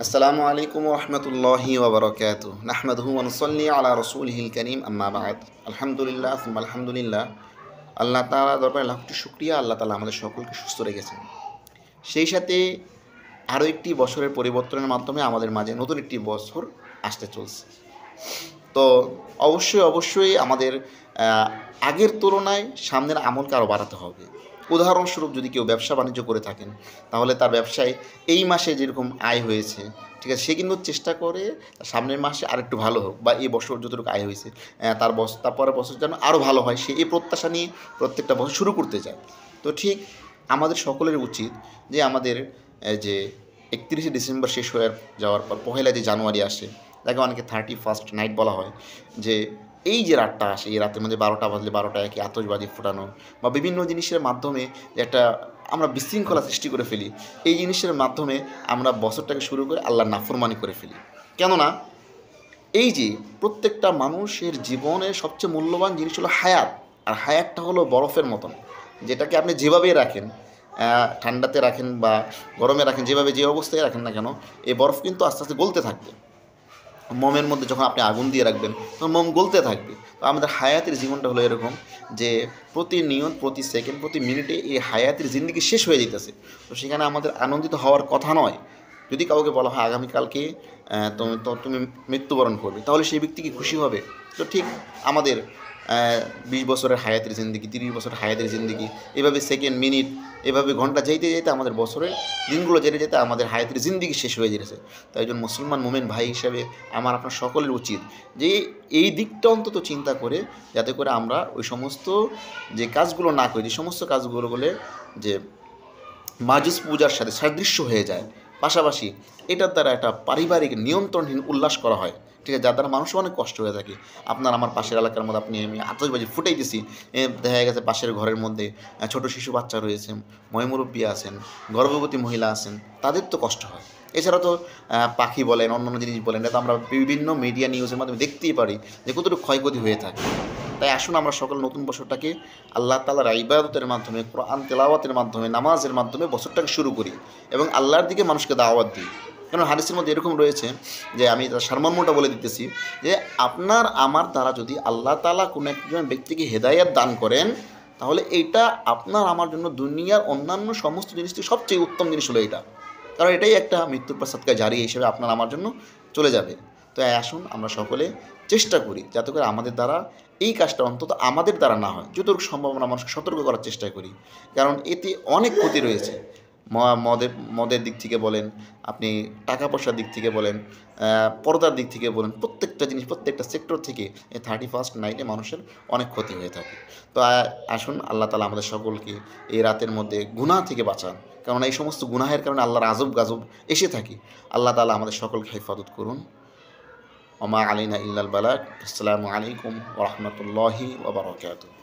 আসসালামু আলাইকুম ওয়া রাহমাতুল্লাহি ওয়া বারাকাতুহু নাহমাদুহু ওয়া নুসাল্লি আলা রাসূলিহিল কারীম আম্মা বা'দ আলহামদুলিল্লাহ সুম্মা আলহামদুলিল্লাহ আল্লাহ তাআলার দরবারে লাখ কোটি শুকরিয়া আল্লাহ তাআলা আমাদের সকলকে সুস্থ রেখেছেন। সেই সাথে আরও একটি বছরের পরিবর্তনের মাধ্যমে আমাদের মাঝে নতুন একটি বছর আসতে চলছে। তো অবশ্যই আমাদের আগের তুলনায় সামনের আমলকে আরও বাড়াতে হবে। উদাহরণস্বরূপ যদি কেউ ব্যবসা বাণিজ্য করে থাকেন, তাহলে তার ব্যবসায় এই মাসে যেরকম আয় হয়েছে, ঠিক আছে, সে কিন্তু চেষ্টা করে সামনের মাসে আরেকটু ভালো হোক, বা এই বছর যতটুকু আয় হয়েছে তারপরের বছর যেন আরও ভালো হয়, সে এই প্রত্যাশা নিয়ে প্রত্যেকটা বছর শুরু করতে চায়। তো ঠিক আমাদের সকলের উচিত যে আমাদের যে 31শে ডিসেম্বর শেষ হয়ে যাওয়ার পর পহেলা যে জানুয়ারি আসে, তাকে অনেকে 31st নাইট বলা হয়, যে এই যে রাতটা আসে, এই রাতের মধ্যে 12টা বাজলে 12টা একে আতশবাজি ফোটানো বা বিভিন্ন জিনিসের মাধ্যমে একটা আমরা বিশৃঙ্খলা সৃষ্টি করে ফেলি। এই জিনিসের মাধ্যমে আমরা বছরটাকে শুরু করে আল্লাহর নাফরমানি করে ফেলি। কেননা এই যে প্রত্যেকটা মানুষের জীবনের সবচেয়ে মূল্যবান জিনিস হলো হায়াত, আর হায়াতটা হলো বরফের মতন, যেটাকে আপনি যেভাবেই রাখেন, ঠান্ডাতে রাখেন বা গরমে রাখেন, যেভাবে যে অবস্থায় রাখেন না কেন, এই বরফ কিন্তু আস্তে আস্তে গলতে থাকবে। মোমের মধ্যে যখন আপনি আগুন দিয়ে রাখবেন, তখন মোম গলতে থাকবে। তো আমাদের হায়াতের জীবনটা হলো এরকম যে প্রতিনিয়ত, প্রতি সেকেন্ড, প্রতি মিনিটে এই হায়াতের জিন্দেগি শেষ হয়ে যেতেছে। তো সেখানে আমাদের আনন্দিত হওয়ার কথা নয়। যদি কাউকে বলা হয় আগামীকালকে তুমি মৃত্যুবরণ করবে, তাহলে সেই ব্যক্তি কি খুশি হবে? তো ঠিক আমাদের 20 বছরের হায়াতের জিন্দেগি, 30 বছরের হায়াতের জিন্দেগি, এভাবে সেকেন্ড, মিনিট, এভাবে ঘন্টা যেতে যেতে আমাদের বছরের দিনগুলো যেতে যেতে আমাদের হায়াতের জিন্দেগি শেষ হয়ে যেতেছে। তাই একজন মুসলমান মোমেন ভাই হিসাবে আমার আপনার সকলের উচিত যে এই দিকটা অন্তত চিন্তা করে, যাতে করে আমরা ওই সমস্ত যে কাজগুলো না করি, যে সমস্ত কাজগুলো বলে যে মাজুস পূজার সাথে সাদৃশ্য হয়ে যায়। পাশাপাশি এটার দ্বারা একটা পারিবারিক নিয়ন্ত্রণহীন উল্লাস করা হয়, ঠিক আছে, যার দ্বারা মানুষের অনেক কষ্ট হয়ে থাকে। আপনার আমার পাশের এলাকার মধ্যে আমি আতশবাজি ফুটাইতেছি, দেখা গেছে পাশের ঘরের মধ্যে ছোট শিশু বাচ্চা রয়েছে, ময়মুরব্বী আছেন, গর্ভবতী মহিলা আছেন, তাদের তো কষ্ট হয়। এছাড়া তো পাখি বলেন, অন্যান্য জিনিস বলেন, এটা তো আমরা বিভিন্ন মিডিয়া নিউজের মাধ্যমে দেখতেই পারি যে কতটুকু ক্ষয়ক্ষতি হয়ে থাকে। তাই আসুন আমরা সকল নতুন বছরটাকে আল্লাহ তাআলার ইবাদতের মাধ্যমে, কোরআন তেলাওয়াতের মাধ্যমে, নামাজের মাধ্যমে বছরটাকে শুরু করি এবং আল্লাহর দিকে মানুষকে দাওয়াত দিই। কারণ হাদিসের মধ্যে এরকম রয়েছে, যে আমি তার সারমর্মটা বলে দিতেছি, যে আপনার আমার দ্বারা যদি আল্লাহ তাআলা কোনো একজন ব্যক্তিকে হেদায়েত দান করেন, তাহলে এইটা আপনার আমার জন্য দুনিয়ার অন্যান্য সমস্ত জিনিস থেকে সবচেয়ে উত্তম জিনিস হলো এটা। কারণ এটাই একটা মৃত্যুর পর সাদকা জারি হিসেবে আপনার আমার জন্য চলে যাবে। তো আসুন আমরা সকলে চেষ্টা করি যাতে করে আমাদের দ্বারা এই কাজটা অন্তত আমাদের দ্বারা না হয়, যতটুকু সম্ভব আমরা মানুষকে সতর্ক করার চেষ্টা করি। কারণ এতে অনেক ক্ষতি রয়েছে। মদের দিক থেকে বলেন, আপনি টাকা পয়সার দিক থেকে বলেন, পর্দার দিক থেকে বলেন, প্রত্যেকটা জিনিস, প্রত্যেকটা সেক্টর থেকে এই 31st নাইটে মানুষের অনেক ক্ষতি হয়ে থাকে। তো আসুন আল্লাহ তাআলা আমাদের সকলকে এই রাতের মধ্যে গুনাহ থেকে বাঁচান। কারণ এই সমস্ত গুনাহের কারণে আল্লাহর আজব গাজব এসে থাকে। আল্লাহ তাআলা আমাদের সকলকে হেফাজত করুন। ওমা আলাইনা ইল্লাল বালাগ। আসসালামু আলাইকুম ওয়া রাহমাতুল্লাহি ওয়া বারাকাতুহু।